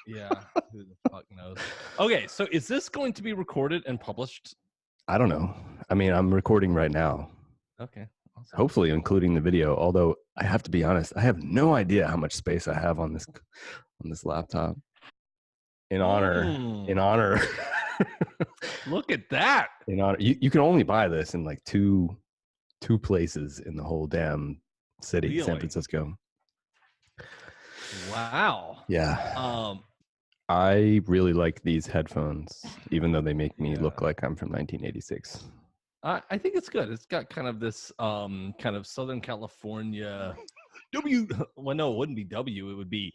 Yeah, who the fuck knows? Okay, so is this going to be recorded and published? I don't know. I mean, I'm recording right now. Okay. Awesome. Hopefully including the video, although I have to be honest, I have no idea how much space I have on this laptop. In honor. Look at that. In honor. You can only buy this in like two places in the whole damn city, Really? San Francisco. Wow. Yeah. I really like these headphones, even though they make me look like I'm from 1986. I think it's good. It's got kind of this kind of Southern California well, no, it wouldn't be W. It would be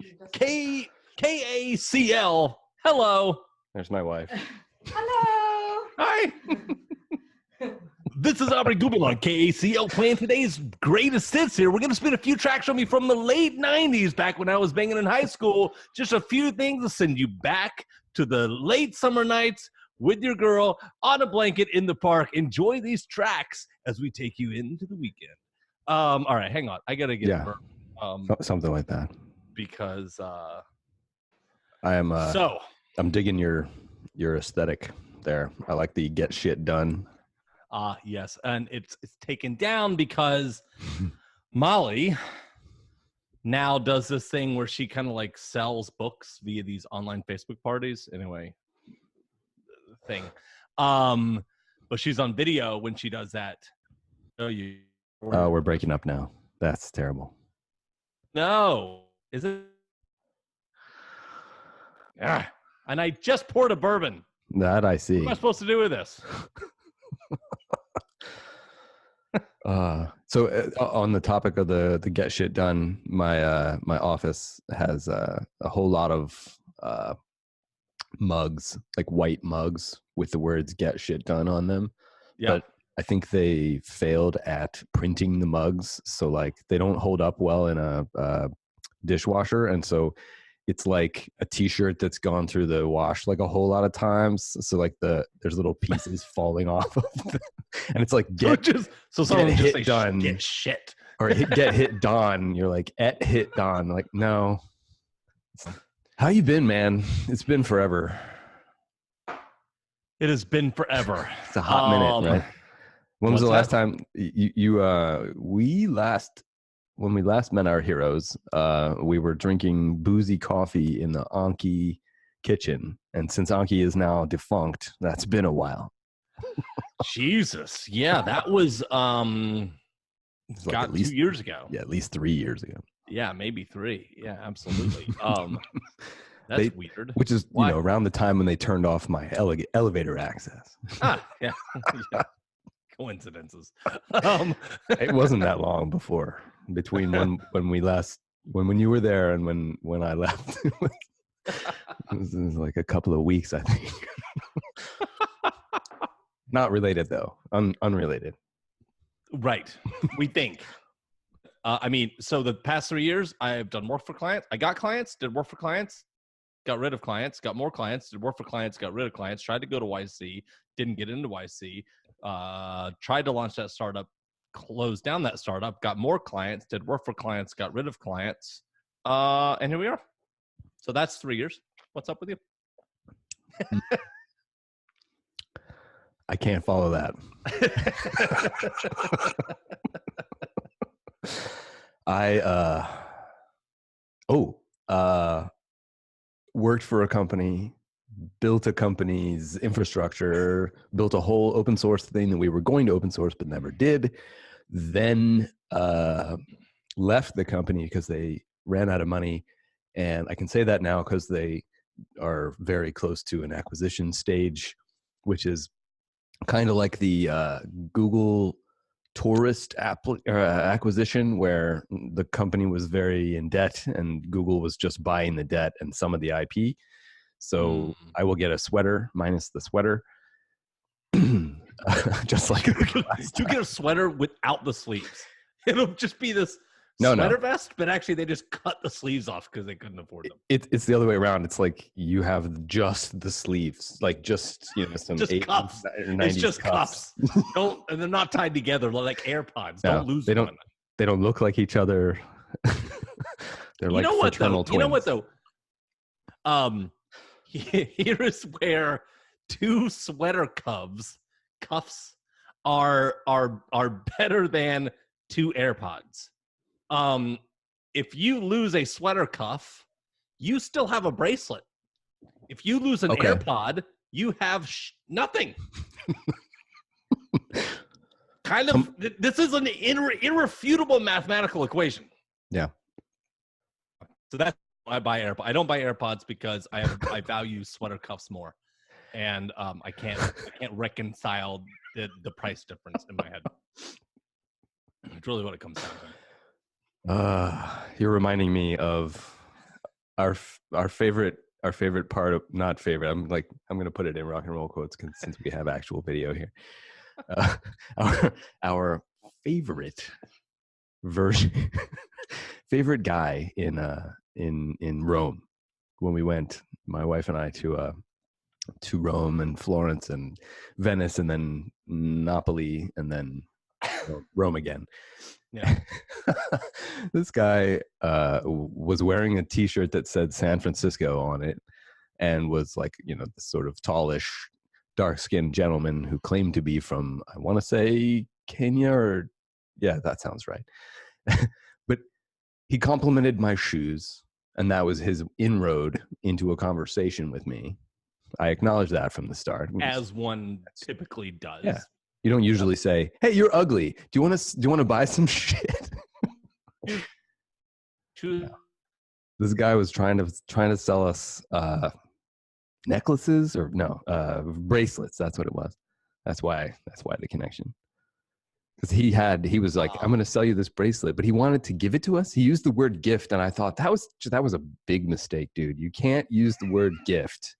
KACL. Hello. There's my wife. Hello. Hi. This is Aubrey Gubel on KACL playing today's greatest hits here. We're going to spin a few tracks from me from the late 90s, back when I was banging in high school. Just a few things to send you back to the late summer nights with your girl on a blanket in the park. Enjoy these tracks as we take you into the weekend. All right, hang on. I got to get it something like that. Because I'm digging your aesthetic there. I like the get shit done. Yes, and it's taken down because Molly now does this thing where she kind of like sells books via these online Facebook parties. Anyway, thing. But she's on video when she does that. We're breaking up now. That's terrible. No, is it? Yeah, and I just poured a bourbon. That I see. What am I supposed to do with this? So on the topic of the get shit done, my office has a whole lot of mugs, like white mugs with the words get shit done on them. Yeah. But I think they failed at printing the mugs, so like they don't hold up well in a dishwasher, and so it's like a t-shirt that's gone through the wash like a whole lot of times. So like there's little pieces falling off of and it's like someone just say done. Get shit. Or get hit done. You're like hit done. Like, no. How you been, man? It's been forever. It has been forever. It's a hot minute, right? When was the last time when we last met our heroes, we were drinking boozy coffee in the Anki kitchen. And since Anki is now defunct, that's been a while. Jesus. Yeah, that was like at least 2 years ago. Yeah, at least 3 years ago. Yeah, maybe 3. Yeah, absolutely. That's weird. Which is, around the time when they turned off my elevator access. Yeah. Yeah. Coincidences. It wasn't that long before between when you were there and when I left. It was like a couple of weeks, I think. Not related though. Unrelated. Right. We think. I mean, so the past 3 years, I have done work for clients. I got clients, did work for clients, got rid of clients, got more clients, did work for clients, got rid of clients, tried to go to YC, didn't get into YC, tried to launch that startup, closed down that startup, got more clients, did work for clients, got rid of clients, and here we are. So that's 3 years. What's up with you? I can't follow that. Worked for a company, built a company's infrastructure, built a whole open source thing that we were going to open source but never did, then left the company because they ran out of money. And I can say that now because they are very close to an acquisition stage, which is kind of like the Google tourist acquisition, where the company was very in debt and Google was just buying the debt and some of the IP. So I will get a sweater minus the sweater. Just like you get a sweater without the sleeves. It'll just be this sweater vest, but actually they just cut the sleeves off because they couldn't afford them. It's the other way around. It's like you have just the sleeves, like just some just cuffs. It's just cuffs. And they're not tied together like AirPods. No, don't lose they them. They don't look like each other. They're like fraternal twins. You know what though? Here is where two sweater cuffs are better than two AirPods. If you lose a sweater cuff, you still have a bracelet. If you lose an Okay. AirPod, you have nothing. Kind of. This is an irrefutable mathematical equation. Yeah. So that's why I buy AirPods. I don't buy AirPods because I value sweater cuffs more, and I can't reconcile the price difference in my head. It's really what it comes down to. You're reminding me of our favorite part of, not favorite. I'm going to put it in rock and roll quotes since we have actual video here. Our favorite version, favorite guy in Rome when we went, my wife and I, to Rome and Florence and Venice and then Napoli and then Rome again. Yeah. This guy was wearing a t-shirt that said San Francisco on it and was like, this sort of tallish, dark-skinned gentleman who claimed to be from, I want to say Kenya, or yeah, that sounds right. But he complimented my shoes, and that was his inroad into a conversation with me. I acknowledged that from the start, as one typically does. Yeah. You don't usually say, "Hey, you're ugly. Do you want to buy some shit?" This guy was trying to sell us necklaces, or no, bracelets. That's what it was. That's why the connection. Because he was like, "I'm going to sell you this bracelet," but he wanted to give it to us. He used the word gift, and I thought that was a big mistake, dude. You can't use the word gift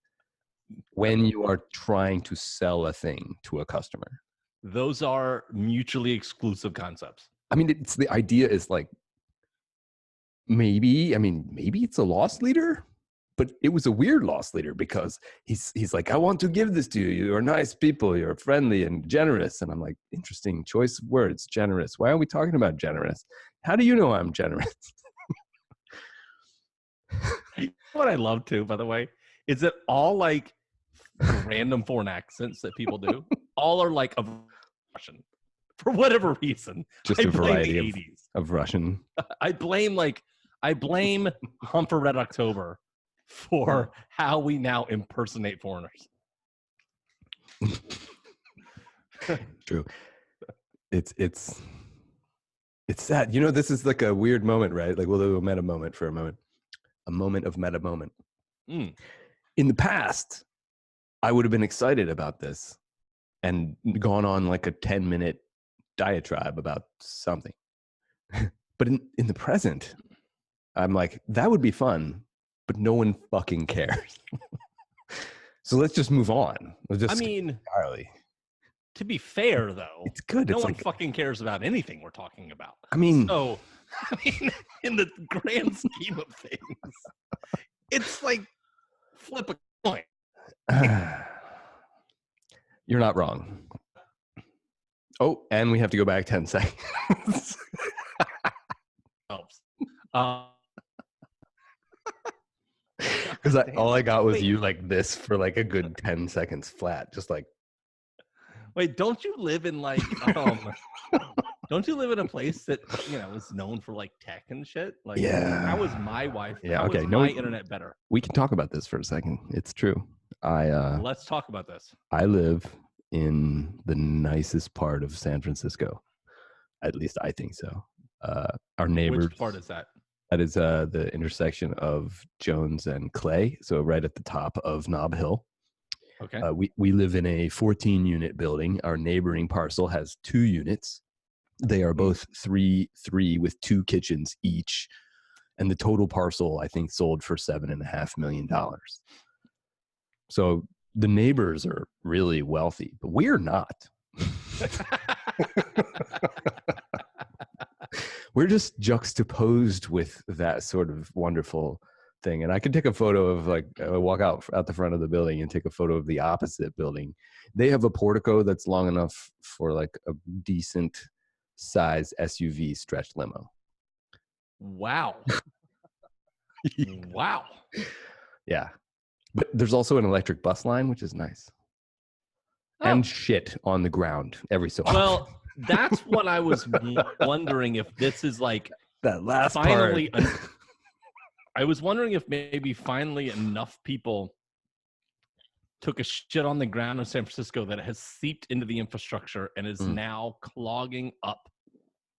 when you are trying to sell a thing to a customer. Those are mutually exclusive concepts. I mean, it's the idea is like, maybe it's a loss leader, but it was a weird loss leader because he's like, "I want to give this to you. You're nice people. You're friendly and generous." And I'm like, interesting choice of words, generous. Why are we talking about generous? How do you know I'm generous? What I love too, by the way, is that all like random foreign accents that people do, all are like of Russian for whatever reason. Just a variety of Russian. I blame Hump for Red October for how we now impersonate foreigners. True. It's sad. This is like a weird moment, right? Like we'll do a meta moment for a moment. A moment of meta moment. In the past, I would have been excited about this and gone on like a 10-minute diatribe about something. But in the present, I'm like, that would be fun, but no one fucking cares. So let's just move on. Entirely. To be fair, though, it's good. No one fucking cares about anything we're talking about. In the grand scheme of things, it's like flip a coin. You're not wrong. Oh, and we have to go back 10 seconds. Helps. Because all I got was you like this for like a good 10 seconds flat, just like. Wait, don't you live in like don't you live in a place that is known for like tech and shit? Like, yeah. How was my Wi-Fi? Yeah, okay. My internet better? We can talk about this for a second. It's true. Let's talk about this. I live in the nicest part of San Francisco. At least I think so. Our neighbors. Which part is that? That is the intersection of Jones and Clay. So right at the top of Nob Hill. Okay. We live in a 14-unit building. Our neighboring parcel has 2 units. They are both three with 2 kitchens each. And the total parcel, I think, sold for $7.5 million. So the neighbors are really wealthy, but we're not. We're just juxtaposed with that sort of wonderful thing. And I could take a photo of walk out the front of the building and take a photo of the opposite building. They have a portico that's long enough for like a decent size SUV stretch limo. Wow. Wow. Yeah. But there's also an electric bus line, which is nice. Oh. And shit on the ground every so often. Well, that's what I was wondering if this is like that last finally. part. I was wondering if maybe finally enough people took a shit on the ground in San Francisco that it has seeped into the infrastructure and is now clogging up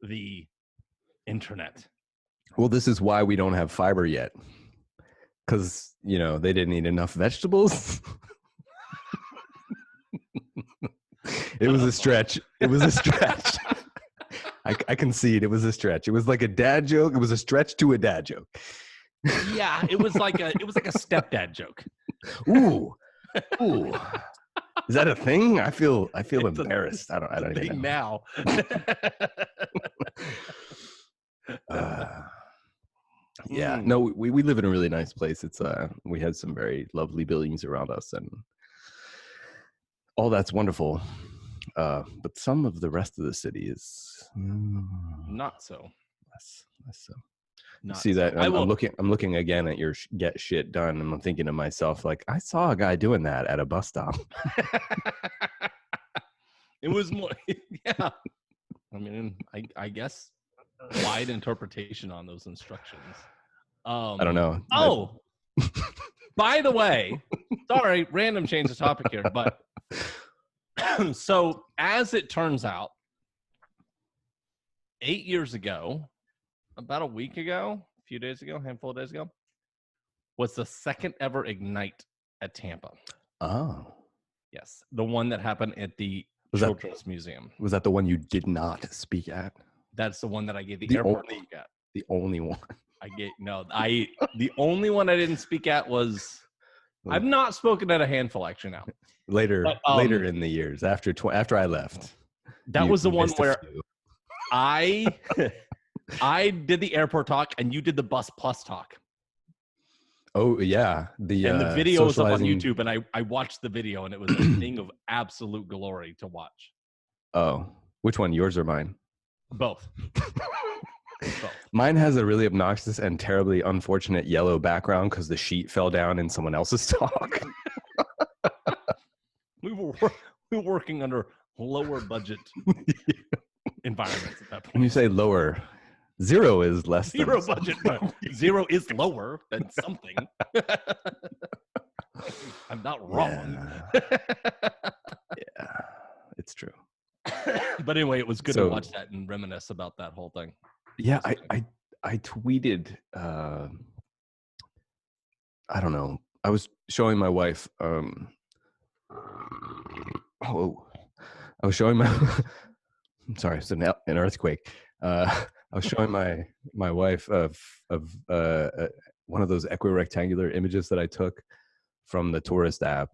the internet. Well, this is why we don't have fiber yet. Because, you know, they didn't eat enough vegetables. It was a stretch. It was a stretch. I concede it was a stretch. It was like a dad joke. It was a stretch to a dad joke. Yeah, it was like a stepdad joke. Ooh. Is that a thing? I feel embarrassed. I don't even know. Now. Yeah. No, we live in a really nice place. It's we have some very lovely buildings around us and all that's wonderful. But some of the rest of the city is not so. Less so. Not see so. that I'm looking again at your get shit done, and I'm thinking to myself, like, I saw a guy doing that at a bus stop. It was more, yeah. I mean, I guess wide interpretation on those instructions. I don't know. Oh, by the way, sorry, random change of topic here, but so as it turns out, 8 years ago, about a week ago, a few days ago, a handful of days ago, was the second ever Ignite at Tampa. Oh. Yes. The one that happened at the Children's Museum. Was that the one you did not speak at? That's the one that I gave the airport talk at. The only one. The only one I didn't speak at was, I've not spoken at a handful actually now. Later in the years, after I left. That was the one where I did the airport talk and you did the bus plus talk. Oh yeah, and the video was up on YouTube, and I watched the video, and it was a thing of absolute glory to watch. Oh, which one, yours or mine? Both. Mine has a really obnoxious and terribly unfortunate yellow background because the sheet fell down in someone else's talk. We were working under lower budget environments at that point. When you say lower, zero is less zero than budget, but zero is lower than something. I'm not wrong. Yeah, it's true. But anyway, it was good to watch that and reminisce about that whole thing. Yeah, I tweeted. I don't know. I was showing my wife. I was showing my. I'm sorry, it's an earthquake. I was showing my wife of one of those equirectangular images that I took from the tourist app,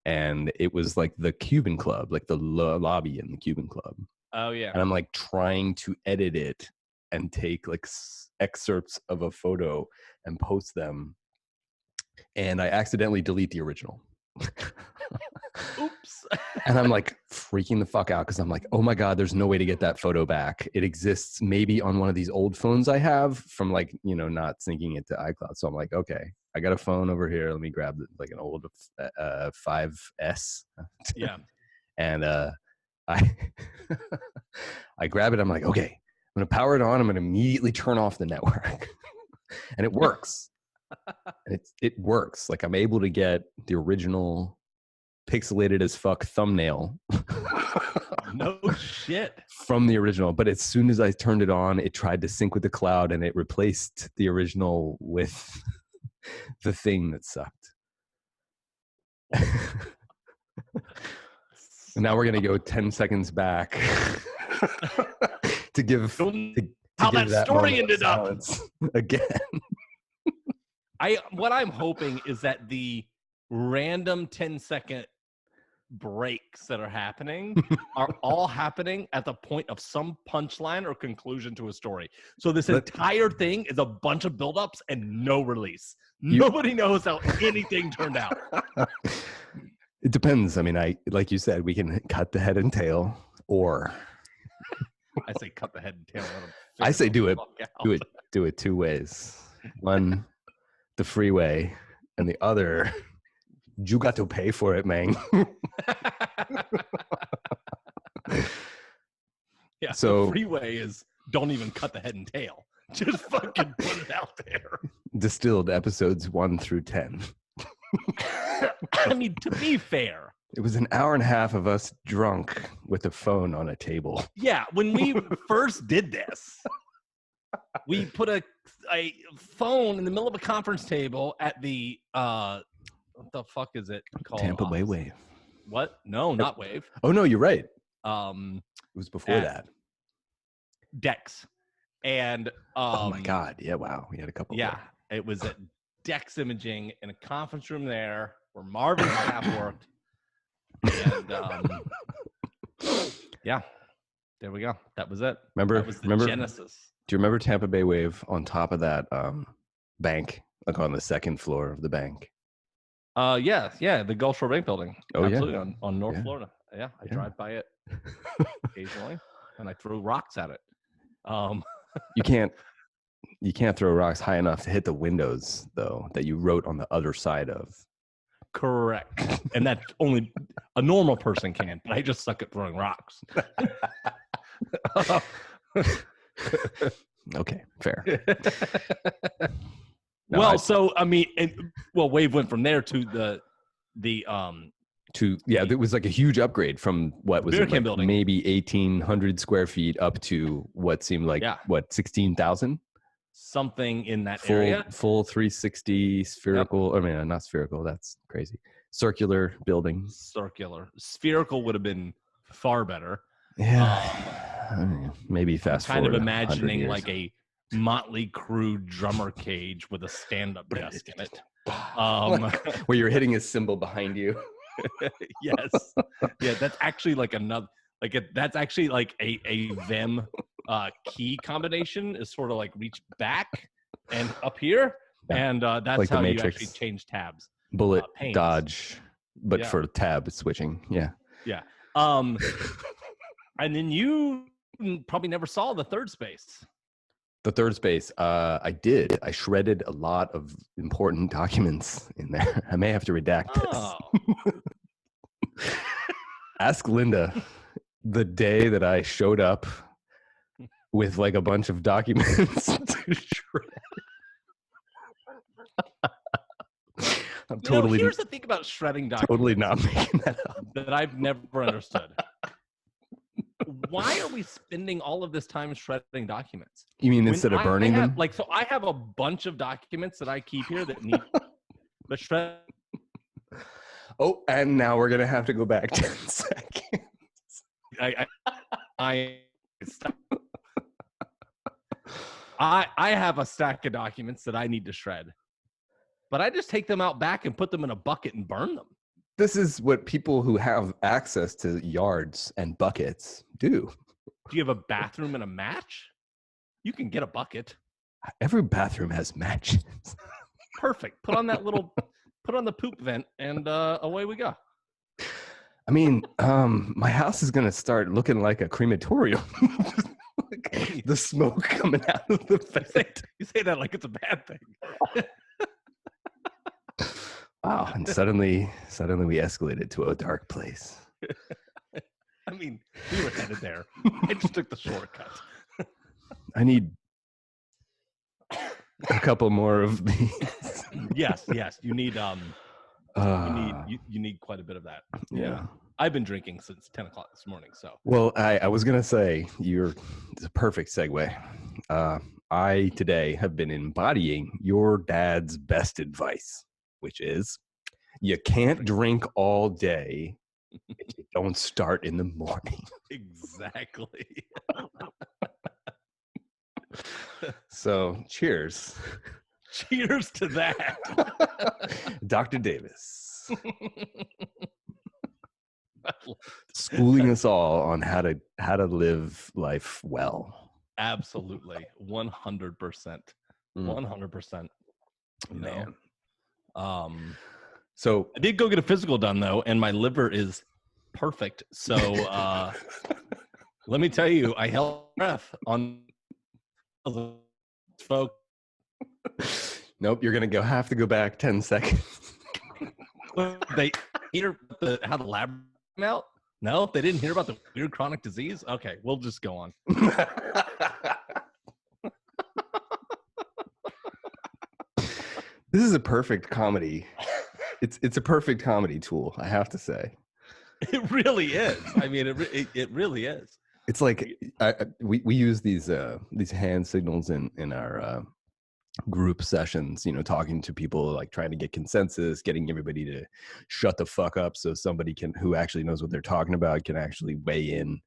and it was like the Cuban Club, like the lobby in the Cuban Club. Oh yeah. And I'm like trying to edit it and take like excerpts of a photo and post them, and I accidentally delete the original. Oops. And I'm like freaking the fuck out because I'm like, oh my God, there's no way to get that photo back. It exists maybe on one of these old phones I have from like, you know, not syncing it to iCloud. So I'm like, okay, I got a phone over here. Let me grab like an old 5S. Yeah. And I grab it. I'm like, okay, I'm going to power it on. I'm going to immediately turn off the network. And it works. And it works. Like I'm able to get the original pixelated as fuck thumbnail. No shit. From the original. But as soon as I turned it on, it tried to sync with the cloud and it replaced the original with the thing that sucked. And now we're going to go 10 seconds back to give how that story ended up again. What I'm hoping is that the random 10-second breaks that are happening are all happening at the point of some punchline or conclusion to a story. So this entire thing is a bunch of buildups and no release. Nobody knows how anything turned out. It depends. I mean, like you said, we can cut the head and tail, or I say cut the head and tail. I say do it two ways. One, the freeway, and the other, you got to pay for it, man. Yeah, So- the freeway is don't even cut the head and tail. Just fucking put it out there. Distilled episodes 1 through 10. I mean, to be fair, It was an hour and a half of us drunk with a phone on a table. yeah, when we first did this, we put a phone in the middle of a conference table at the what the fuck is it called? Tampa Bay Wave. What? No, not Wave. Oh no, you're right. Um, It was before that. Dex. And Oh my god! Yeah, wow. We had a couple. yeah, it was at Dex Imaging in a conference room there where Marvin's staff worked. And yeah, there we go. That was it. Remember? That was the remember? genesis. Do you remember Tampa Bay Wave on top of that bank, like on the second floor of the bank? Yeah, the Gulf Shore Bank building. Oh, yeah. Absolutely, on North Yeah. Florida. Yeah, I Yeah. drive by it occasionally, and I throw rocks at it. You can't throw rocks high enough to hit the windows though that you wrote on the other side of. Correct, and that only a normal person can. But I just suck at throwing rocks. Okay, fair. No, Well, I- so I mean, Wave went from there to the it was like a huge upgrade from what was Beer it, can like building. maybe 1,800 square feet up to what seemed like Yeah. 16,000 something in that area. full 360 spherical. I mean, not spherical. That's crazy. Circular building. Circular, spherical would have been far better. Yeah, I mean, maybe fast Kind of forward 100 imagining years. like a Motley Crue drummer cage with a stand-up desk in it. Where you're hitting a cymbal behind you. Yes, yeah, that's actually like another, that's actually like a Vem key combination is sort of like reach back and up here, Yeah. and that's Like the how you Matrix. actually change tabs. Bullet Panes. dodge, but Yeah. for tab switching. Yeah. And then you probably never saw the third space. The third space, I did. I shredded a lot of important documents in there. I may have to redact this. Oh, Ask Linda the day that I showed up with like a bunch of documents to shred. I'm totally, here's the thing about shredding documents totally not making that up. that I've never understood. Why are we spending all of this time shredding documents? You mean When instead of I burning have, them? Like, so I have a bunch of documents that I keep here that need the shred. Oh, and now we're gonna have to go back 10 seconds. I have a stack of documents that I need to shred, but I just take them out back and put them in a bucket and burn them. This is what people who have access to yards and buckets do. Do you have a bathroom and a match? You can get a bucket. Every bathroom has matches. Perfect. Put on the poop vent, and away we go. I mean, my house is gonna start looking like a crematorium. Like the smoke coming out of the vent. You say that like it's a bad thing. Wow! And suddenly we escalated to a dark place. I mean, we were headed there. I just took the shortcut. I need a couple more of these. Yes. You need you need quite a bit of that. Yeah. I've been drinking since 10 o'clock this morning. So Well, I was gonna say it's a perfect segue. I today have been embodying your dad's best advice, which is you can't drink all day if you don't start in the morning. exactly. So cheers. Cheers to that. Dr. Davis. Schooling us all on how to live life well. Absolutely. 100%. 100%. You Man. know? So I did go get a physical done though, and my liver is perfect. So let me tell you, I held my breath on the folks. Nope, you're gonna have to go back 10 seconds. They hear how the lab came out? No, they didn't hear about the weird chronic disease. Okay, we'll just go on. This is a perfect comedy. It's a perfect comedy tool, I have to say. It really is. I mean, it really is. It's like we use these hand signals in our group sessions, talking to people, like trying to get consensus, getting everybody to shut the fuck up so somebody who actually knows what they're talking about can actually weigh in.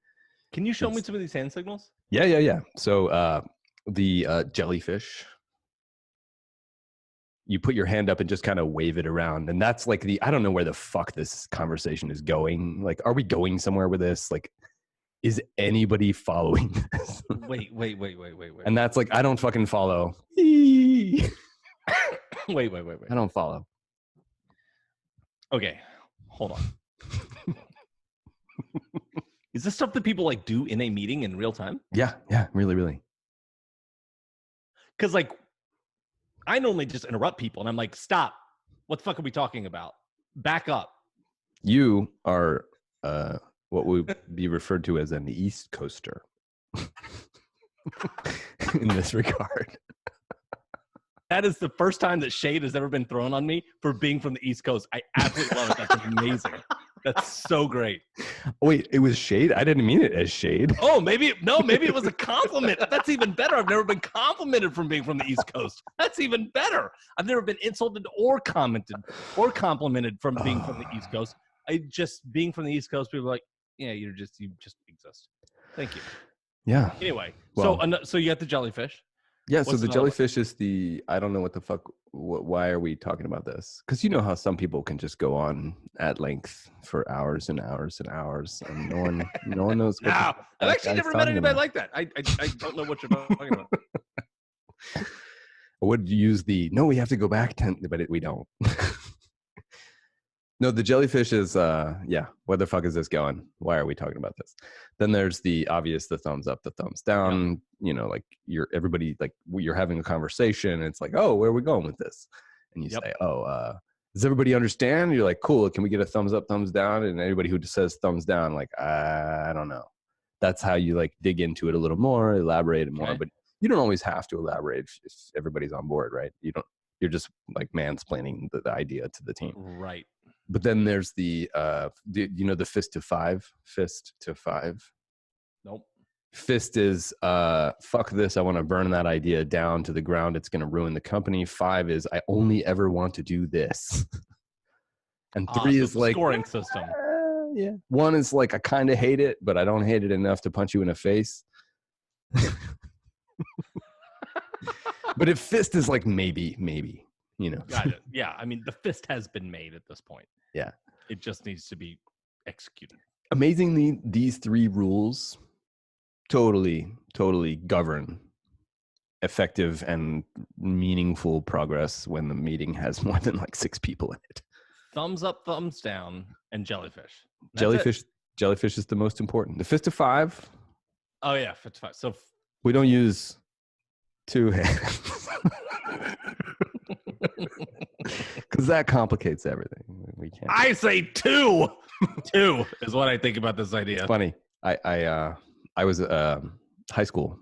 Can you show me some of these hand signals? Yeah. So the jellyfish, you put your hand up and just kind of wave it around. And that's like I don't know where the fuck this conversation is going. Like, are we going somewhere with this? Like, is anybody following this? Wait. And that's like, I don't fucking follow. Wait. I I don't follow. Okay, hold on. Is this stuff that people like do in a meeting in real time? Yeah, really. Because like, I normally just interrupt people and I'm like, stop. What the fuck are we talking about? Back up. You are what would be referred to as an East Coaster in this regard. That is the first time that shade has ever been thrown on me for being from the East Coast. I absolutely love it. That's amazing. That's so great. Wait, it was shade? I didn't mean it as shade. Oh, maybe it was a compliment. That's even better. I've never been complimented from being from the East Coast. That's even better. I've never been insulted or commented or complimented from being from the East Coast. Being from the East Coast, people are like, yeah, you just exist. Thank you. Yeah. Anyway, well, so you got the jellyfish. Yeah, so the jellyfish is I don't know what the fuck, why are we talking about this? Because you know how some people can just go on at length for hours and hours and hours, and no one knows what No, I've actually never met anybody like that. I don't know what you're talking about. I would use no, we have to go back 10, but we don't. No, the jellyfish is, where the fuck is this going? Why are we talking about this? Then there's the obvious, the thumbs up, the thumbs down, like everybody, like you're having a conversation and it's like, oh, where are we going with this? And you say, does everybody understand? You're like, cool, can we get a thumbs up, thumbs down? And anybody who just says thumbs down, like, I don't know. That's how you like dig into it a little more, elaborate more, but you don't always have to elaborate if everybody's on board, right? You're just like mansplaining the idea to the team. Right. But then there's the fist to five. Nope. Fist is fuck this. I want to burn that idea down to the ground. It's going to ruin the company. 5 is I only ever want to do this. And 3 is like scoring system. Yeah. 1 is like I kind of hate it, but I don't hate it enough to punch you in the face. But if fist is like maybe. Got it. Yeah, I mean the fist has been made at this point. Yeah. It just needs to be executed. Amazingly, these 3 rules totally govern effective and meaningful progress when the meeting has more than like 6 people in it. Thumbs up, thumbs down, and jellyfish. Jellyfish is the most important. The fist to 5. Oh yeah, fist to 5. So we don't use 2 hands. Because that complicates everything. We can't. I say 2. 2 is what I think about this idea. It's funny. I was high school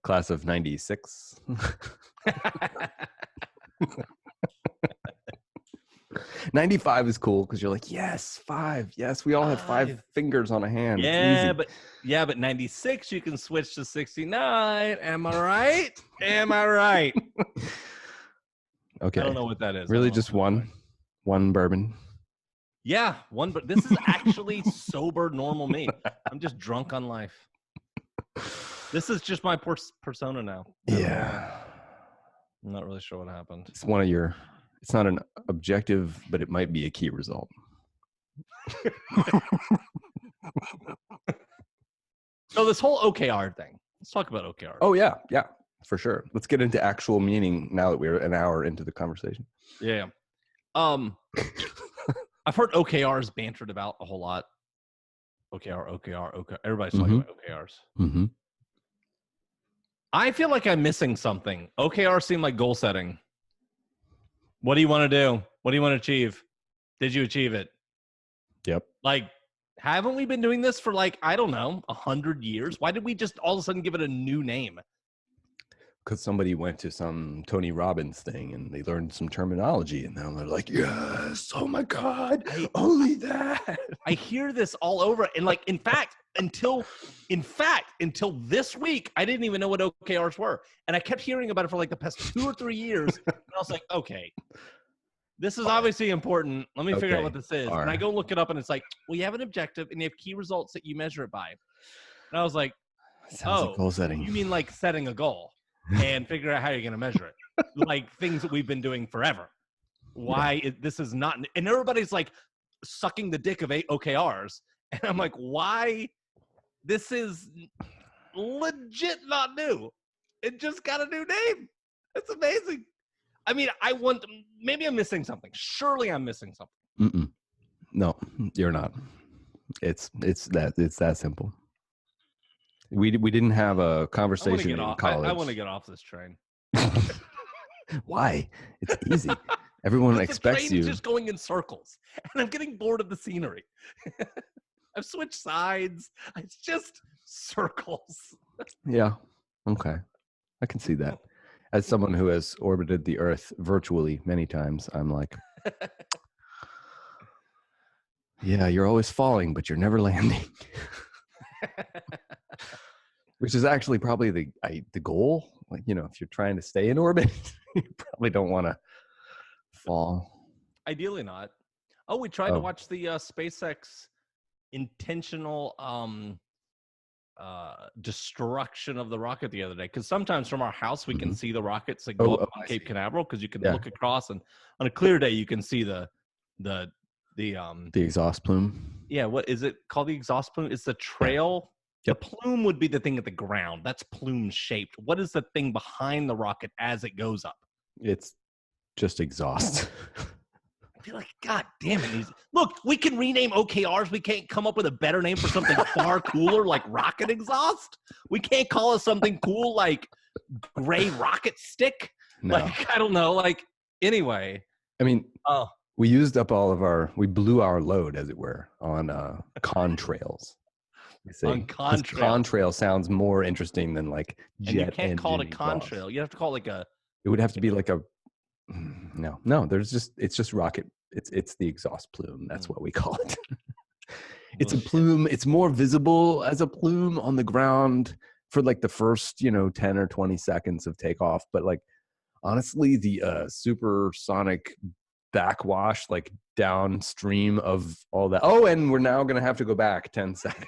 class of 96. 95 is cool because you're like, yes, 5. Yes, we all have 5 fingers on a hand. Yeah, but 96 you can switch to 69. Am I right? Okay. I don't know what that is. Really, just one bourbon. Yeah, one. But this is actually sober, normal me. I'm just drunk on life. This is just my persona now. Yeah. I'm not really sure what happened. It's one of your. It's not an objective, but it might be a key result. So this whole OKR thing. Let's talk about OKR. Oh yeah. For sure. Let's get into actual meaning now that we're an hour into the conversation. Yeah. I've heard OKRs bantered about a whole lot. OKR. Everybody's talking about OKRs. Mm-hmm. I feel like I'm missing something. OKR seem like goal setting. What do you want to do? What do you want to achieve? Did you achieve it? Yep. Like, haven't we been doing this for like, I don't know, 100 years? Why did we just all of a sudden give it a new name? Because somebody went to some Tony Robbins thing and they learned some terminology, and now they're like, yes, oh my God, only that. I hear this all over. And like, in fact, until this week, I didn't even know what OKRs were. And I kept hearing about it for like the past 2 or 3 years. And I was like, okay, this is obviously important. Let me figure out what this is. All And I right. go look it up and it's like, well, you have an objective and you have key results that you measure it by. And I was like, Sounds like goal setting. you mean like setting a goal and figure out how you're going to measure it? Like things that we've been doing forever. Why this is not, and everybody's like sucking the dick of OKRs. And I'm like, why? This is legit not new. It just got a new name. It's amazing. I mean, maybe I'm missing something. Surely I'm missing something. Mm-mm. No, you're not. It's that simple. We didn't have a conversation in college. I want to get off this train. Why? It's easy. Everyone expects the train you. is just going in circles, and I'm getting bored of the scenery. I've switched sides. It's just circles. Yeah. Okay. I can see that. As someone who has orbited the Earth virtually many times, I'm like, yeah, you're always falling, but you're never landing. Which is actually probably the goal. Like, if you're trying to stay in orbit, you probably don't want to fall. Ideally not. Oh, we tried to watch the SpaceX intentional destruction of the rocket the other day, because sometimes from our house we can see the rockets that go up on Cape Canaveral, because you can look across, and on a clear day you can see the exhaust plume. Yeah, what is it called? The exhaust plume? It's the trail. Yep. The plume would be the thing at the ground. That's plume shaped. What is the thing behind the rocket as it goes up? It's just exhaust. I feel like, God damn it. Look, we can rename OKRs. We can't come up with a better name for something far cooler like rocket exhaust. We can't call it something cool like gray rocket stick. No. Like, I don't know. Like, anyway. I mean, we used up we blew our load, as it were, on contrails. On contrail. Contrail sounds more interesting than like jet engine. And you can't call it a exhaust. contrail. You have to call it like a. It would have to be like a. No. It's just rocket. It's the exhaust plume. That's what we call it. It's a plume. It's more visible as a plume on the ground for like the first 10 or 20 seconds of takeoff. But like honestly, the supersonic backwash like downstream of all that. Oh, and we're now gonna have to go back 10 seconds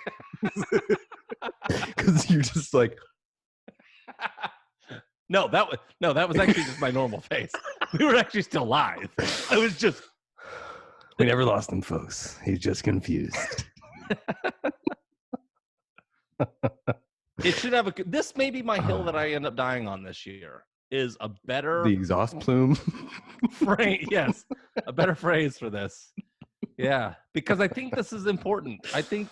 because you're just like. No, that was actually just my normal face. We were actually still live. I was just. We never lost him, folks. He's just confused. It should have this may be my hill that I end up dying on this year. Is a better the exhaust plume phrase. Yes, a better phrase for this. Yeah, because I think this is important. I think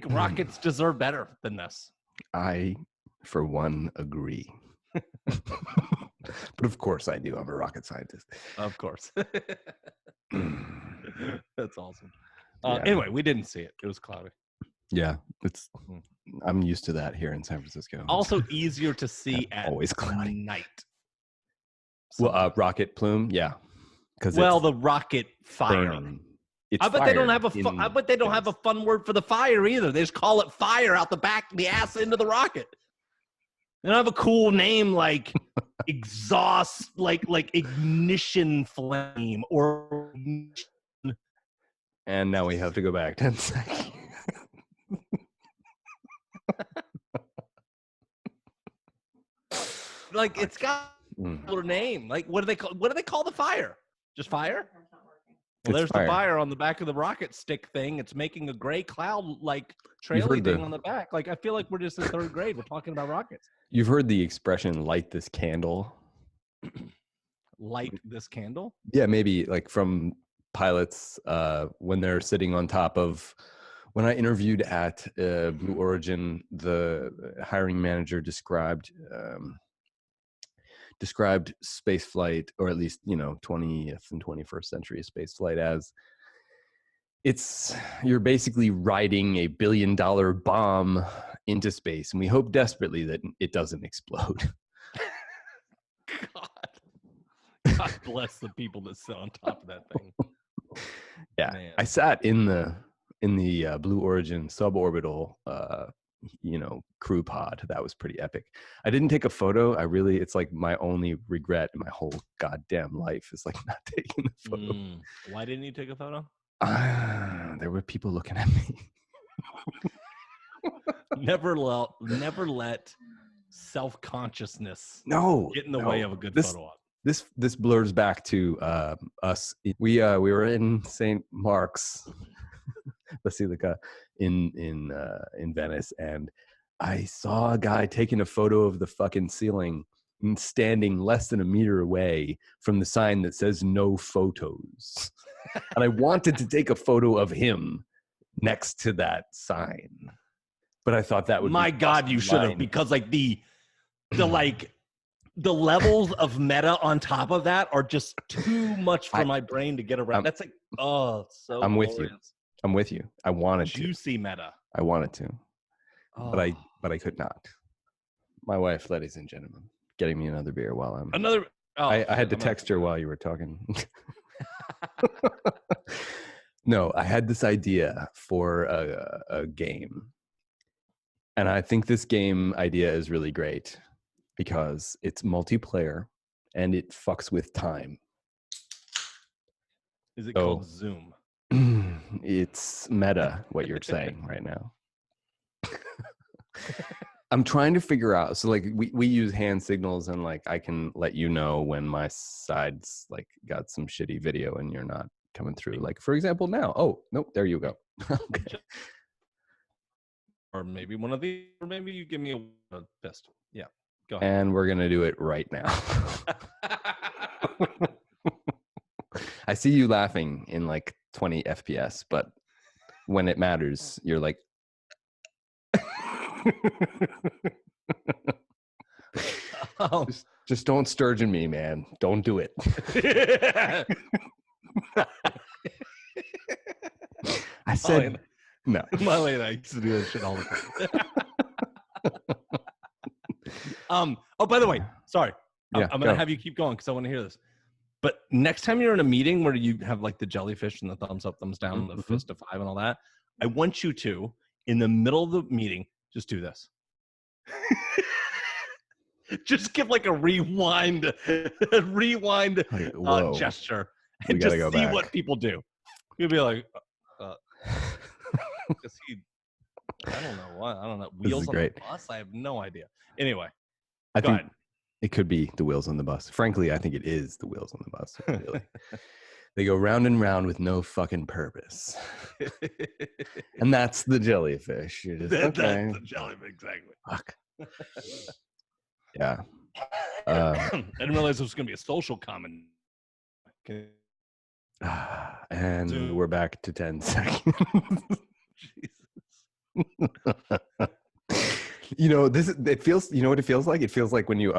rockets deserve better than this. I, for one, agree. But of course I do. I'm a rocket scientist. Of course. That's awesome. Anyway, we didn't see it. It was cloudy. Yeah, I'm used to that here in San Francisco. Also easier to see at always cloudy night. Well, rocket plume, yeah. The rocket fire. I bet they don't have a fun word for the fire either. They just call it fire out the back, the ass into the rocket. They don't have a cool name like exhaust, like ignition flame or. And now we have to go back 10 seconds. Like it's got a little name. Like what do they call the fire? Just fire? Well, there's the fire on the back of the rocket stick thing. It's making a gray cloud like trailing thing on the back. Like I feel like we're just in third grade. We're talking about rockets. You've heard the expression "light this candle." Light this candle? Yeah, maybe like from pilots when they're sitting on top of. When I interviewed at Blue Origin, the hiring manager described described space flight, or at least 20th and 21st century space flight, as you're basically riding a $1 billion bomb into space, and we hope desperately that it doesn't explode. God bless the people that sit on top of that thing. Yeah, Man. I sat in the Blue Origin suborbital crew pod. That was pretty epic. I didn't take a photo. It's like my only regret in my whole goddamn life is like not taking the photo. Why didn't you take a photo? There were people looking at me. Never let self-consciousness get in the way of a good photo op. This blurs back to us. We were in St. Mark's Basilica in Venice, and I saw a guy taking a photo of the fucking ceiling and standing less than a meter away from the sign that says no photos. And I wanted to take a photo of him next to that sign, but I thought that would my God, you should have, because like the levels of meta on top of that are just too much for my brain to get around. That's like, so I'm glorious. with you. I wanted juicy meta. I wanted to, but I could not. My wife, ladies and gentlemen, getting me another beer while I'm another. I had to text her while you were talking. No, I had this idea for a game, and I think this game idea is really great because it's multiplayer and it fucks with time. Is it called Zoom? It's meta, what you're saying right now. I'm trying to figure out. So like we use hand signals, and like I can let you know when my side's like got some shitty video and you're not coming through. Like for example now. Oh, nope, there you go. Okay. Or maybe one of these, or maybe you give me a fist. Yeah. Go ahead. And we're gonna do it right now. I see you laughing in like 20 FPS, but when it matters, you're like just don't sturgeon me, man. Don't do it. I said no. My lady, I used to do that shit all the time. Oh, by the way, sorry. Yeah, I'm gonna have you keep going because I want to hear this. But next time you're in a meeting where you have like the jellyfish and the thumbs up, thumbs down, the fist of five and all that, I want you to, in the middle of the meeting, just do this. Just give like a rewind gesture and just see what people do. You'll be like, I don't know what. I don't know. Wheels on the bus? I have no idea. Anyway, I think it could be the wheels on the bus. Frankly, I think it is the wheels on the bus. Really. They go round and round with no fucking purpose. And that's the jellyfish. That's the jellyfish, exactly. Fuck. Yeah. I didn't realize it was going to be a social comment. Okay. And we're back to 10 seconds. Jesus. It feels, you know what it feels like? It feels like when you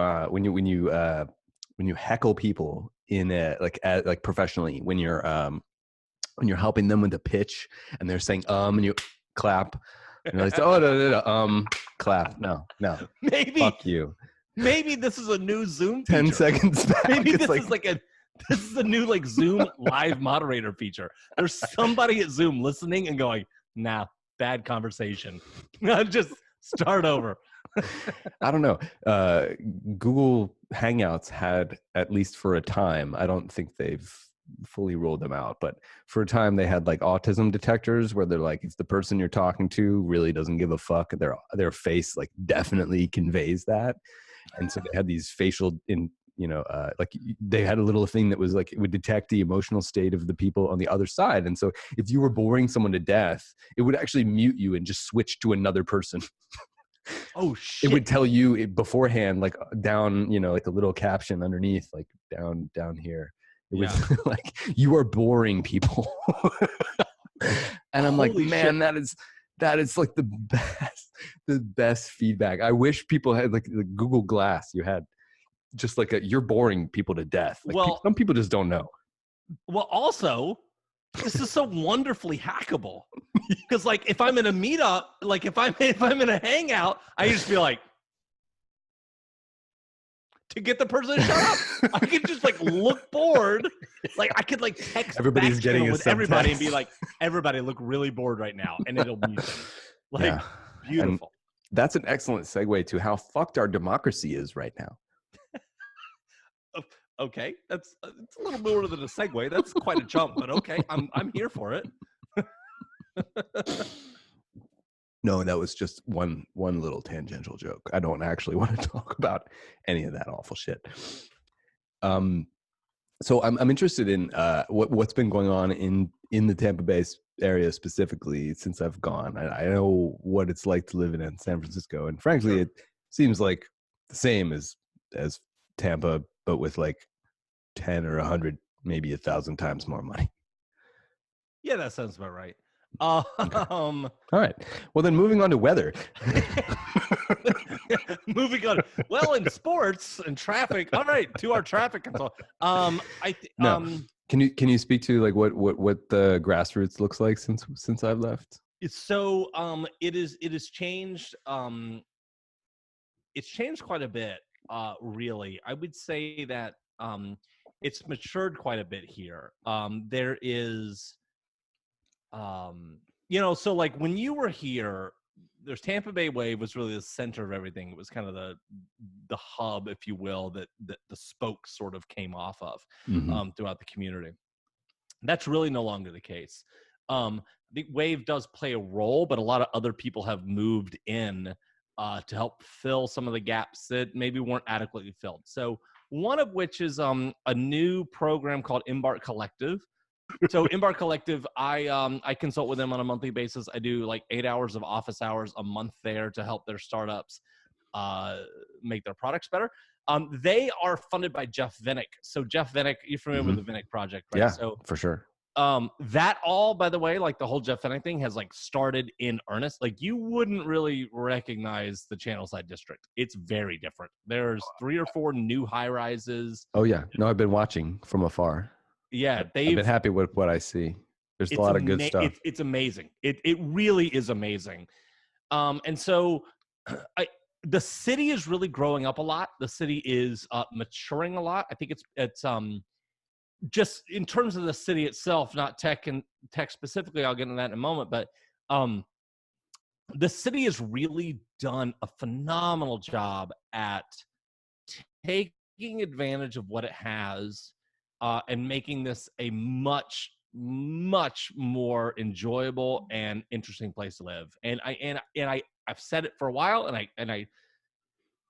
heckle people in like professionally, when you're helping them with a pitch and they're saying and you clap and you're like, no, clap. No. Maybe fuck you. Maybe this is a new Zoom 10 feature. seconds back. Maybe this is a new like Zoom live moderator feature. There's somebody at Zoom listening and going, nah, bad conversation. Just start over. I don't know. Google Hangouts had, at least for a time, I don't think they've fully rolled them out, but for a time they had like autism detectors where they're like, if the person you're talking to really doesn't give a fuck, their face like definitely conveys that. And so they had these facial like they had a little thing that was like, it would detect the emotional state of the people on the other side. And so if you were boring someone to death, it would actually mute you and just switch to another person. Oh shit. It would tell you beforehand, like down, like a little caption underneath, like down here. It was like, you are boring people. And I'm like, man, shit. that is like the best feedback. I wish people had like the Google Glass you had. just like you're boring people to death. Like Well- some people just don't know. Well, also, this is so wonderfully hackable. Because like if I'm in a meetup, like if I'm in a hangout, I just feel like to get the person to shut up. I could just like look bored. Like I could like text Everybody's back getting channel a with everybody and be subtext. like, everybody look really bored right now, and it'll be like Yeah. beautiful. That's an excellent segue to how fucked our democracy is right now. Okay, that's it's a little more than a segue. That's quite a jump, but okay, I'm here for it. No, that was just one little tangential joke. I don't actually want to talk about any of that awful shit. So I'm interested in what's been going on in the Tampa Bay area specifically since I've gone. I know what it's like to live in San Francisco, and frankly, Sure. it seems like the same as Tampa, but with like 10 or 100, maybe 1,000 times more money. Yeah, that sounds about right. All right. Well, then moving on to weather. Moving on. Well, in sports and traffic. All right, to our traffic control. Can you speak to like what the grassroots looks like since I've left? So it is changed. It's changed quite a bit. Really, I would say that it's matured quite a bit here. There is, so like when you were here, there's Tampa Bay Wave was really the center of everything. It was kind of the hub, if you will, that the spokes sort of came off of throughout the community. That's really no longer the case. The Wave does play a role, but a lot of other people have moved in to help fill some of the gaps that maybe weren't adequately filled. So one of which is a new program called Embark Collective. So Embark Collective, I consult with them on a monthly basis. I do like 8 hours of office hours a month there to help their startups make their products better. They are funded by Jeff Vinnick. So Jeff Vinnick, you're familiar with the Vinnick Project, right? Yeah, so for sure. That all, by the way, like the whole Jeff Vinnick thing has like started in earnest. Like you wouldn't really recognize the Channelside district. It's very different. There's 3 or 4 new high rises. Oh yeah. No, I've been watching from afar. Yeah, I've been happy with what I see. There's a lot of good stuff. It's amazing. It really is amazing. And so the city is really growing up a lot. The city is maturing a lot. I think it's just in terms of the city itself, not tech specifically. I'll get into that in a moment, but the city has really done a phenomenal job at taking advantage of what it has and making this a much, much more enjoyable and interesting place to live. And I've said it for a while, and I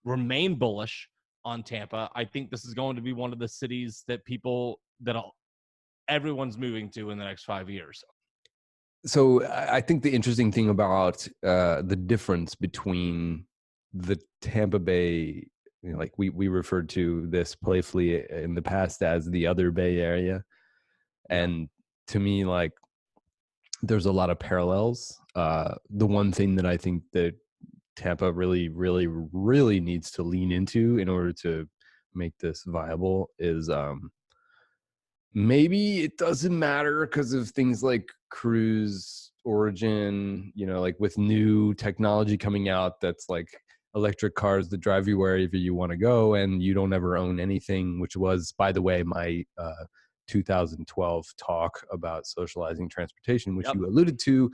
remain bullish on Tampa. I think this is going to be one of the cities that everyone's moving to in the next 5 years. So I think the interesting thing about the difference between the Tampa Bay, like we referred to this playfully in the past as the other Bay Area, and to me, like there's a lot of parallels. The one thing that I think that Tampa really, really, really needs to lean into in order to make this viable is maybe it doesn't matter because of things like cruise origin, like with new technology coming out that's like electric cars that drive you wherever you want to go and you don't ever own anything, which was, by the way, my 2012 talk about socializing transportation, which you alluded to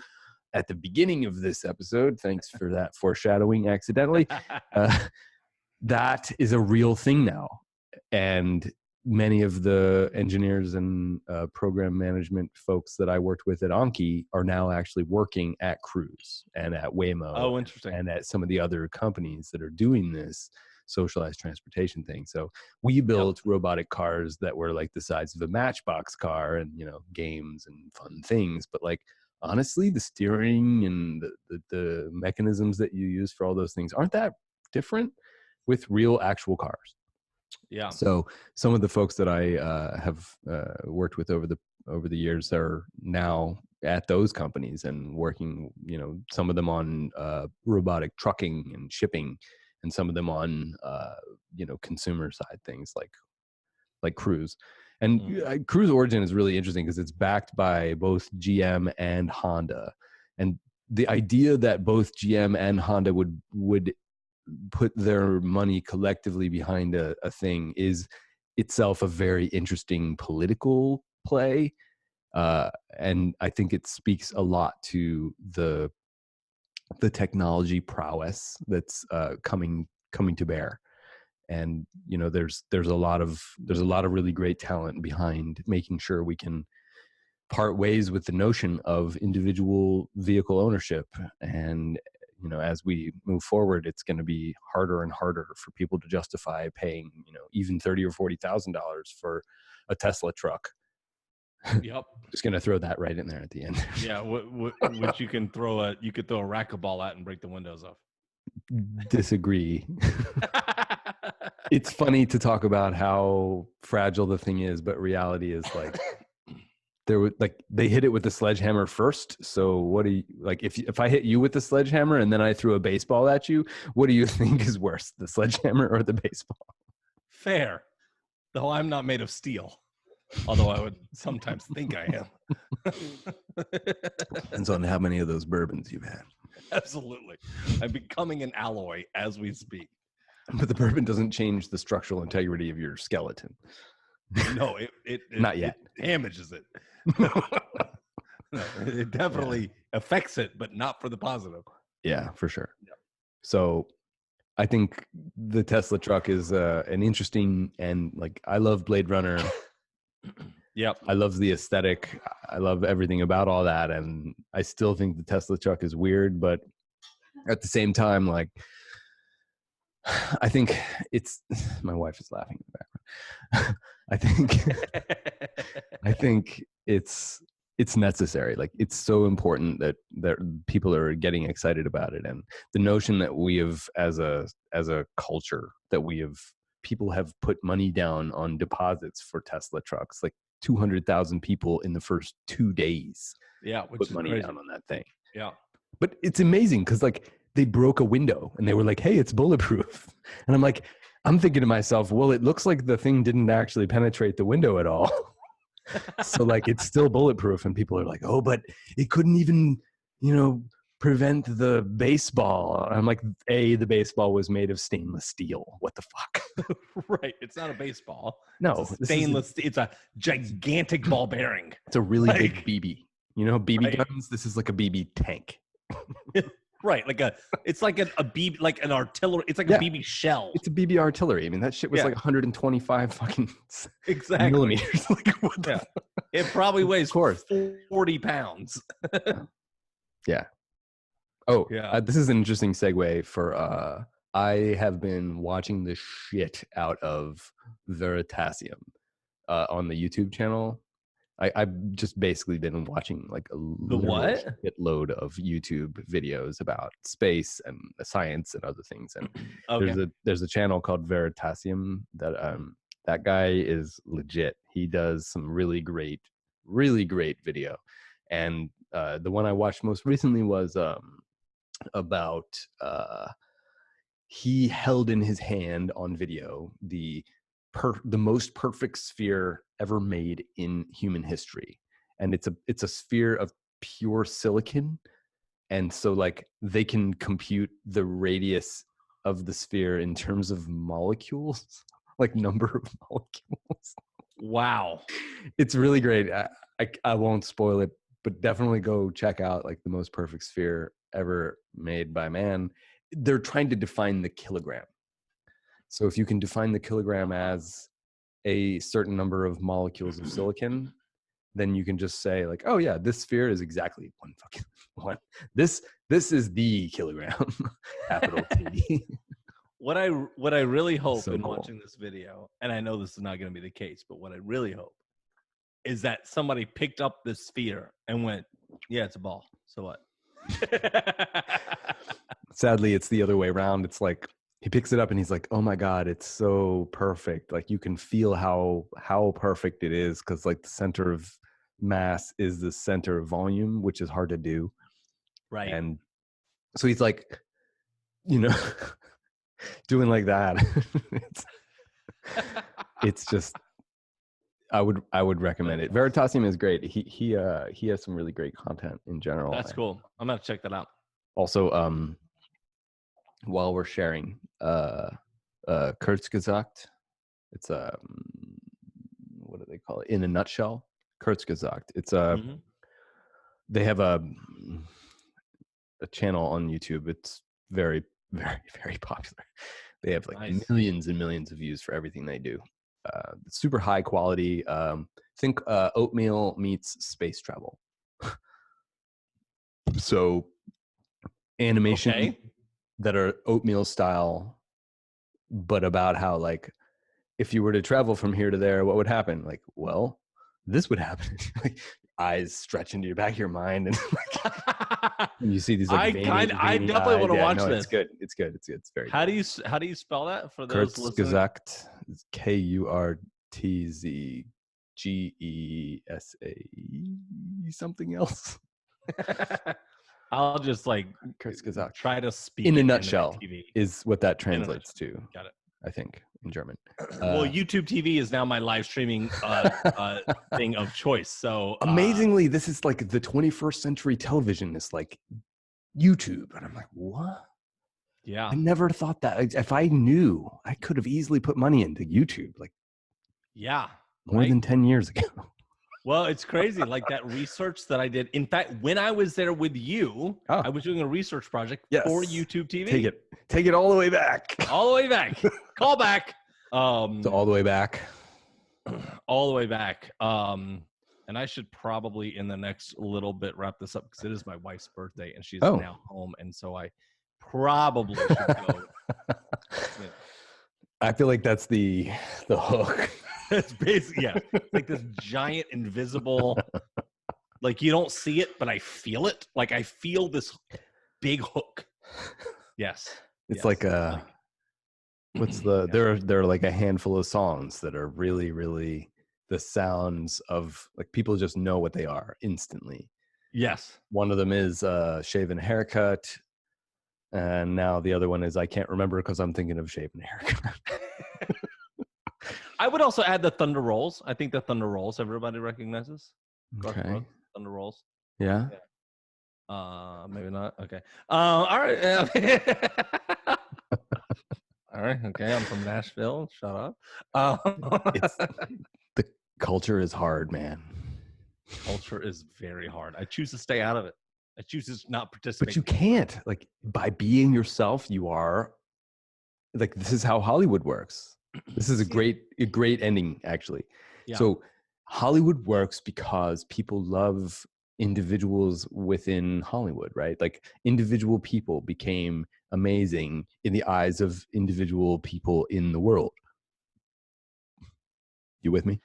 at the beginning of this episode. Thanks for that foreshadowing accidentally. That is a real thing now. And many of the engineers and program management folks that I worked with at Anki are now actually working at Cruise and at Waymo. Oh, interesting. And at some of the other companies that are doing this socialized transportation thing. So we built robotic cars that were like the size of a Matchbox car and, games and fun things. But like, honestly, the steering and the mechanisms that you use for all those things aren't that different with real actual cars. Yeah. So some of the folks that I have worked with over the years are now at those companies and working, some of them on robotic trucking and shipping and some of them on consumer side things like Cruise. And Cruise Origin is really interesting because it's backed by both GM and Honda. And the idea that both GM and Honda would put their money collectively behind a thing is itself a very interesting political play. And I think it speaks a lot to the technology prowess that's coming to bear. And there's a lot of really great talent behind making sure we can part ways with the notion of individual vehicle ownership. And as we move forward, it's going to be harder and harder for people to justify paying even $30,000 or $40,000 for a Tesla truck. Yep. Just going to throw that right in there at the end. Yeah, which you could throw a racquetball at and break the windows off. Disagree. It's funny to talk about how fragile the thing is, but reality is like they hit it with the sledgehammer first. So what do you like if I hit you with the sledgehammer and then I threw a baseball at you, what do you think is worse, the sledgehammer or the baseball? Fair. Though I'm not made of steel. Although I would sometimes think I am. Depends on how many of those bourbons you've had. Absolutely. I'm becoming an alloy as we speak. But the bourbon doesn't change the structural integrity of your skeleton. No, it not yet. It damages it. No, it definitely affects it, but not for the positive. Yeah, for sure. Yeah. So I think the Tesla truck is an interesting, and like I love Blade Runner. Yep. I love the aesthetic. I love everything about all that. And I still think the Tesla truck is weird, but at the same time, like, I think it's, my wife is laughing in the background. I think it's necessary. Like, it's so important that people are getting excited about it. And the notion that we have as a culture, that people have put money down on deposits for Tesla trucks, like 200,000 people in the first 2 days. Yeah, which put is money crazy. down on that thing. Yeah. But it's amazing because like they broke a window and they were like, hey, it's bulletproof. And I'm thinking to myself, well, it looks like the thing didn't actually penetrate the window at all. So like it's still bulletproof. And people are like, oh, but it couldn't even, prevent the baseball. I'm like, the baseball was made of stainless steel. What the fuck? Right. It's not a baseball. No. It's stainless. It's a gigantic ball bearing. It's a really big BB. BB right. guns? This is like a BB tank. Right. It's like a BB, like an artillery. It's like a BB shell. It's a BB artillery. I mean, that shit was like 125 fucking millimeters. Like, what the fuck? It probably weighs 40 pounds. Yeah. Oh, yeah. This is an interesting segue for, I have been watching the shit out of Veritasium on the YouTube channel. I've just basically been watching like a load of YouTube videos about space and science and other things. And there's a channel called Veritasium that guy is legit. He does some really great video. And the one I watched most recently was about he held in his hand on video the most perfect sphere ever made in human history, and it's a sphere of pure silicon. And so like they can compute the radius of the sphere in terms of molecules, like number of molecules. Wow. It's really great. I won't spoil it, but definitely go check out like the most perfect sphere ever made by man. They're trying to define the kilogram. So if you can define the kilogram as a certain number of molecules of silicon, then you can just say like, oh yeah, this sphere is exactly one. This is the kilogram, capital T. What I really hope watching this video, and I know this is not going to be the case, but what I really hope is that somebody picked up this sphere and went, yeah, it's a ball. So what? Sadly, it's the other way around. It's like he picks it up and he's like, oh my God, it's so perfect. Like you can feel how perfect it is, because like the center of mass is the center of volume, which is hard to do. Right. And so he's like, doing like that. it's just I would recommend it. Veritasium is great. He has some really great content in general. That's cool. I'm gonna check that out. Also, while we're sharing, Kurzgesagt, it's what do they call it? In a nutshell, Kurzgesagt. It's they have a channel on YouTube. It's very, very, very popular. They have like millions and millions of views for everything they do. Super high quality. Think oatmeal meets space travel. So animation that are oatmeal style, but about how, like, if you were to travel from here to there, what would happen? Like, well, this would happen. Like, eyes stretch into your back of your mind, and like, you see these like I definitely want to watch this. It's good. It's good. It's very. How do you spell that for those listening? Kurzgesagt. Kurtzgesa something else. I'll just like Kurzgesagt. Try to speak in a nutshell is what that translates to. Got it. I think in German. Well, YouTube TV is now my live streaming thing of choice. So amazingly, this is like the 21st century television is like YouTube, and I'm like, what? Yeah, I never thought that. If I knew, I could have easily put money into YouTube. Like, yeah, more than 10 years ago. Well, it's crazy. Like that research that I did. In fact, when I was there with you, I was doing a research project for YouTube TV. Take it all the way back. All the way back. Call back. So all the way back. All the way back. And I should probably in the next little bit wrap this up because it is my wife's birthday and she's now home, and so I probably should go. I feel like that's the hook. It's basically like this giant invisible, like you don't see it, but I feel it. Like I feel this big hook. Yes, it's like what's the there are like a handful of songs that are really, really the sounds of like people just know what they are instantly. Yes, one of them is Shave and Haircut, and now the other one is I can't remember because I'm thinking of Shave and Haircut. I would also add the Thunder Rolls. I think the Thunder Rolls everybody recognizes. Okay. Thunder Rolls. Yeah. Maybe not. Okay. All right. All right. Okay. I'm from Nashville. Shut up. The culture is hard, man. Culture is very hard. I choose to stay out of it. I choose to not participate. But you can't. Like, by being yourself, you are like, this is how Hollywood works. This is a great ending, actually. Yeah. So Hollywood works because people love individuals within Hollywood, right? Like individual people became amazing in the eyes of individual people in the world. You with me?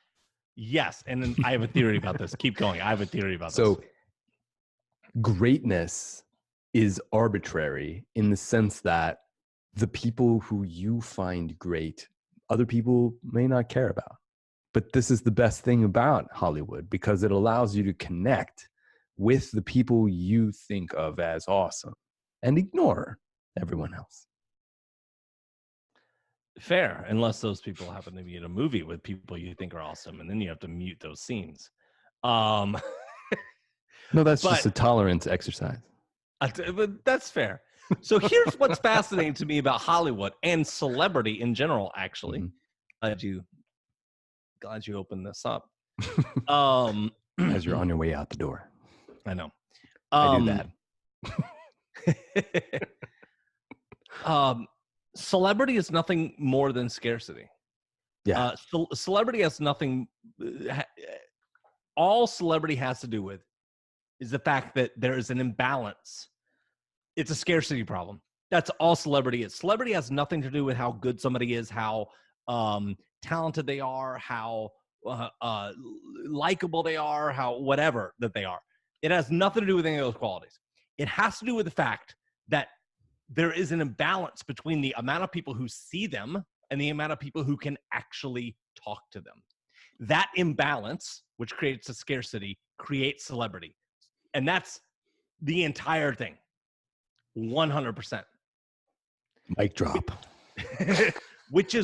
Yes. And then I have a theory about this. Keep going. I have a theory about this. So greatness is arbitrary in the sense that the people who you find great, other people may not care about. But this is the best thing about Hollywood because it allows you to connect with the people you think of as awesome and ignore everyone else. Fair, unless those people happen to be in a movie with people you think are awesome, and then you have to mute those scenes. No, that's just a tolerance exercise. But that's fair. So here's what's fascinating to me about Hollywood and celebrity in general, actually. Mm-hmm. Glad you opened this up. As you're on your way out the door. I know. I do that. Celebrity is nothing more than scarcity. Yeah. Celebrity has nothing. All celebrity has to do with is the fact that there is an imbalance. It's a scarcity problem. That's all celebrity is. Celebrity has nothing to do with how good somebody is, how talented they are, how likable they are, how whatever that they are. It has nothing to do with any of those qualities. It has to do with the fact that there is an imbalance between the amount of people who see them and the amount of people who can actually talk to them. That imbalance, which creates a scarcity, creates celebrity. And that's the entire thing. 100%. Mic drop. which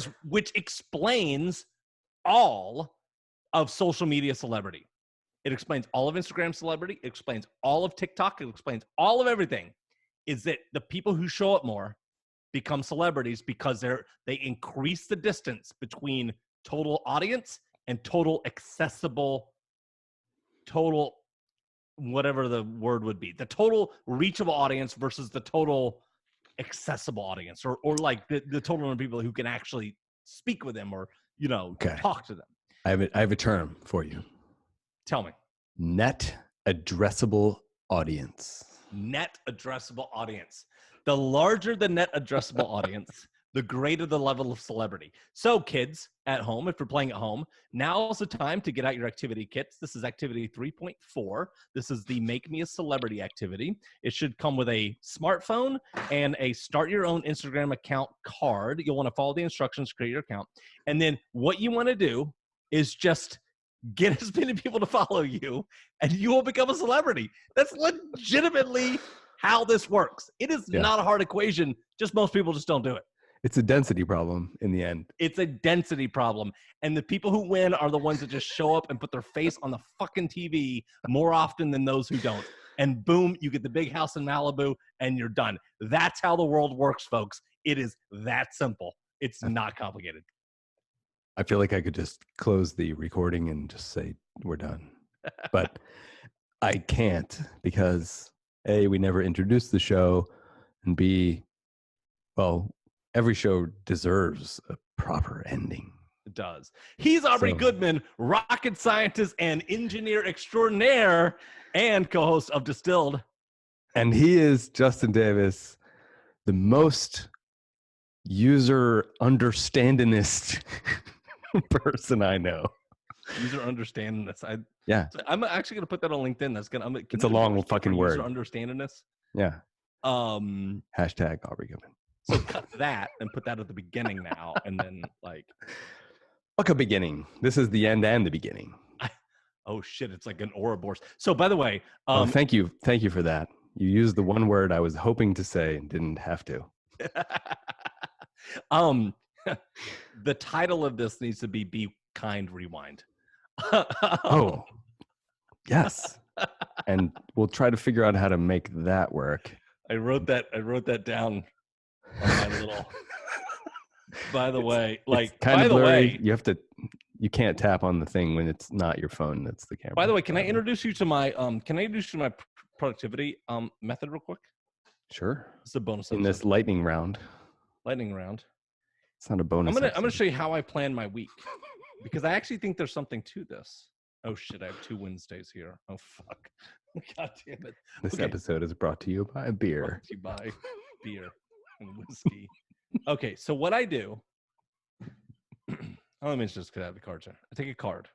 explains all of social media celebrity. It explains all of Instagram celebrity. It explains all of TikTok. It explains all of everything. Is that the people who show up more become celebrities because they increase the distance between total audience and total accessible, total whatever the word would be, the total reachable audience versus the total accessible audience, or like the total number of people who can actually speak with them or talk to them. I have a term for you. Tell me. Net addressable audience. Net addressable audience. The larger the net addressable audience, the greater the level of celebrity. So kids at home, if you're playing at home, now's the time to get out your activity kits. This is activity 3.4. This is the Make Me a Celebrity activity. It should come with a smartphone and a start your own Instagram account card. You'll want to follow the instructions, create your account. And then what you want to do is just get as many people to follow you and you will become a celebrity. That's legitimately how this works. It is not a hard equation. Just most people just don't do it. It's a density problem in the end. It's a density problem. And the people who win are the ones that just show up and put their face on the fucking TV more often than those who don't. And boom, you get the big house in Malibu and you're done. That's how the world works, folks. It is that simple. It's not complicated. I feel like I could just close the recording and just say we're done. But I can't because A, we never introduced the show, and B, well, every show deserves a proper ending. It does. He's Aubrey Goodman, rocket scientist and engineer extraordinaire and co-host of Distilled. And he is Justin Davis, the most user understandingist person I know. User understandingness. Yeah. So I'm actually going to put that on LinkedIn. It's a long fucking word. User understandingness. Yeah. Hashtag Aubrey Goodman. So cut that and put that at the beginning now, and then like. Fuck a beginning. This is the end and the beginning. Oh shit! It's like an Ouroboros. So by the way, thank you for that. You used the one word I was hoping to say and didn't have to. The title of this needs to be Kind Rewind. Oh, yes. And we'll try to figure out how to make that work. I wrote that down on my little. By the way, like kind by of the blurry. way, you can't tap on the thing when it's not your phone. That's the camera. By the way, can I introduce you to my productivity method real quick? Sure. It's a bonus in this lightning round. It's not a bonus. I'm gonna show you how I plan my week because I actually think there's something to this. Oh shit! I have 2 Wednesdays here. Oh fuck! God damn it! This episode is brought to you by beer. Brought to you by beer and whiskey. Okay, so what I do. Let me just get out of the cards here. I take a card.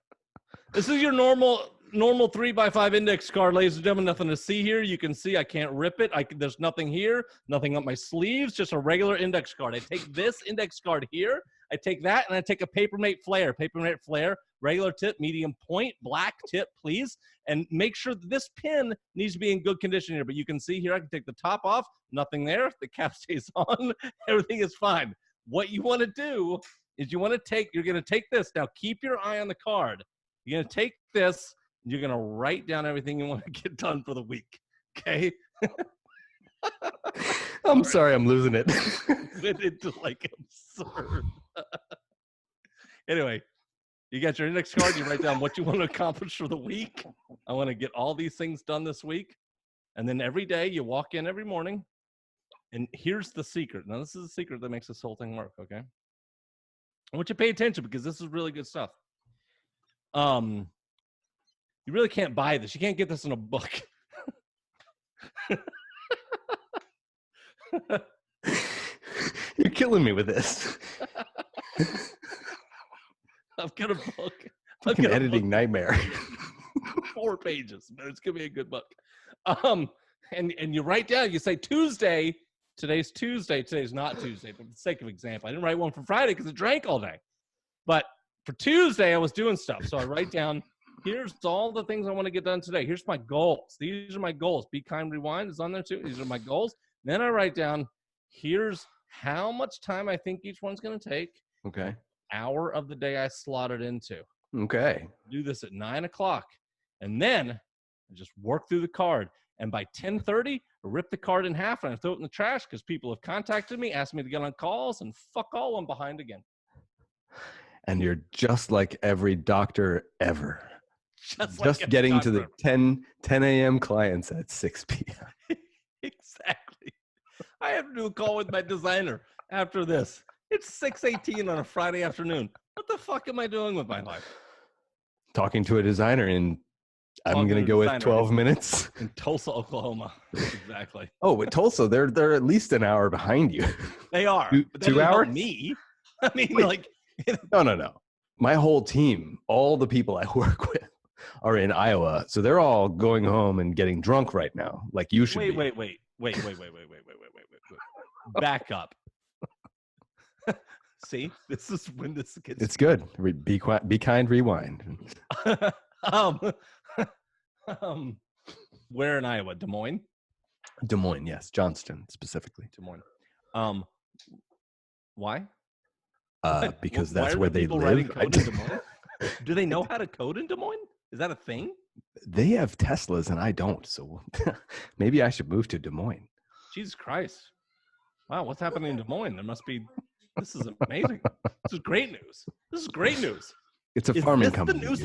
This is your normal 3x5 index card, ladies and gentlemen. Nothing to see here. You can see I can't rip it. There's nothing here, nothing up my sleeves, just a regular index card. I take this index card here. I take that, and I take a Papermate Flare. Papermate Flare, regular tip, medium point, black tip, please. And make sure that this pin needs to be in good condition here. But you can see here, I can take the top off. Nothing there. The cap stays on. Everything is fine. What you want to do is you're going to take this. Now, keep your eye on the card. You're going to take this. You're going to write down everything you want to get done for the week. Okay? I'm sorry, I'm losing it. It's like absurd. Anyway, you got your index card. You write down what you want to accomplish for the week. I want to get all these things done this week. And then every day you walk in every morning. And here's the secret. Now, this is the secret that makes this whole thing work, okay? I want you to pay attention because this is really good stuff. You really can't buy this. You can't get this in a book. You're killing me with this. I've got a book. Like an editing nightmare. 4 pages, but it's gonna be a good book. And you write down. You say Tuesday. Today's Tuesday. Today's not Tuesday, but for the sake of example, I didn't write one for Friday because I drank all day. But for Tuesday, I was doing stuff. So I write down, here's all the things I want to get done today. Here's my goals. These are my goals. Be Kind Rewind is on there too. These are my goals. Then I write down, here's how much time I think each one's going to take. Okay. Hour of the day I slot it into. Okay. Do this at 9 o'clock. And then I just work through the card. And by 10:30, I rip the card in half and I throw it in the trash because people have contacted me, asked me to get on calls, and fuck all, I'm behind again. And you're just like every doctor ever. Just getting to the 10 a.m. clients at 6 p.m. Exactly. I have to do a call with my designer after this. It's 6:18 on a Friday afternoon. What the fuck am I doing with my life? Talking to a designer in, I'm going to go with 12 minutes. In Tulsa, Oklahoma. Exactly. Oh, with Tulsa, they're at least an hour behind you. They are. Two But that doesn't help hours? me. I mean, Wait. like. No. My whole team, all the people I work with are in Iowa. So they're all going home and getting drunk right now. Like you should be. Wait. Back up. See, this is when this gets. It's good. Be quiet, be kind, rewind. Where in Iowa? Des Moines? Des Moines, yes. Johnston, specifically. Des Moines. Why? Because Why that's are where the they people writing live. code in Des Moines? Do they know how to code in Des Moines? Is that a thing? They have Teslas and I don't. So maybe I should move to Des Moines. Jesus Christ. Wow, what's happening in Des Moines? This is amazing. This is great news. This is great news. It's a farming company. The news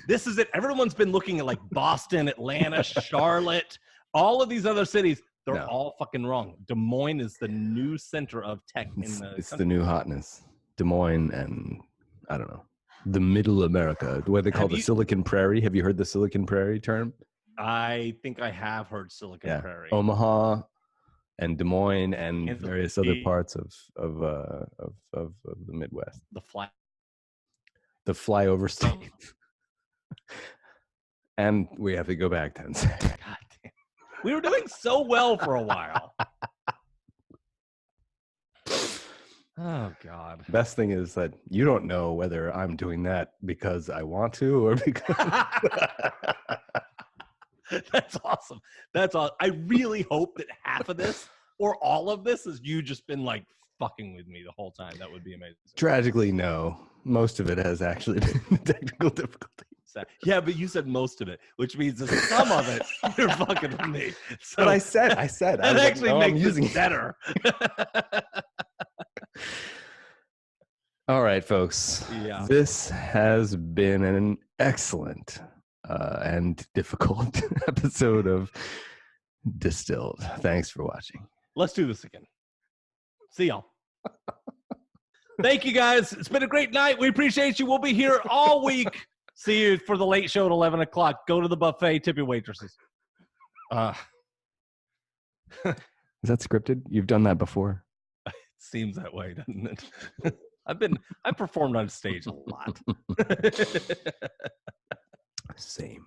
this is it. Everyone's been looking at like Boston, Atlanta, Charlotte, all of these other cities. They're all fucking wrong. Des Moines is the new center of tech in the country. It's the new hotness. Des Moines and, I don't know, the middle America, what they call the Silicon Prairie. Have you heard the Silicon Prairie term? I think I have heard Silicon Prairie. Omaha and Des Moines and various other parts of the Midwest. The flyover states. And we have to go back 10 seconds. God damn. We were doing so well for a while. Oh, God. Best thing is that you don't know whether I'm doing that because I want to or because... That's awesome. That's awesome. I really hope that half of this or all of this is you just been like fucking with me the whole time. That would be amazing. Tragically, no. Most of it has actually been technical difficulty. Yeah, but you said most of it, which means that some of it you're fucking with me. So but I said. That actually makes it better. All right, folks. Yeah. This has been an excellent and difficult episode of Distilled. Thanks for watching. Let's do this again. See y'all. Thank you, guys. It's been a great night. We appreciate you. We'll be here all week. See you for the late show at 11 o'clock. Go to the buffet. Tip your waitresses. Is that scripted? You've done that before. It seems that way, doesn't it? I've performed on stage a lot. Same.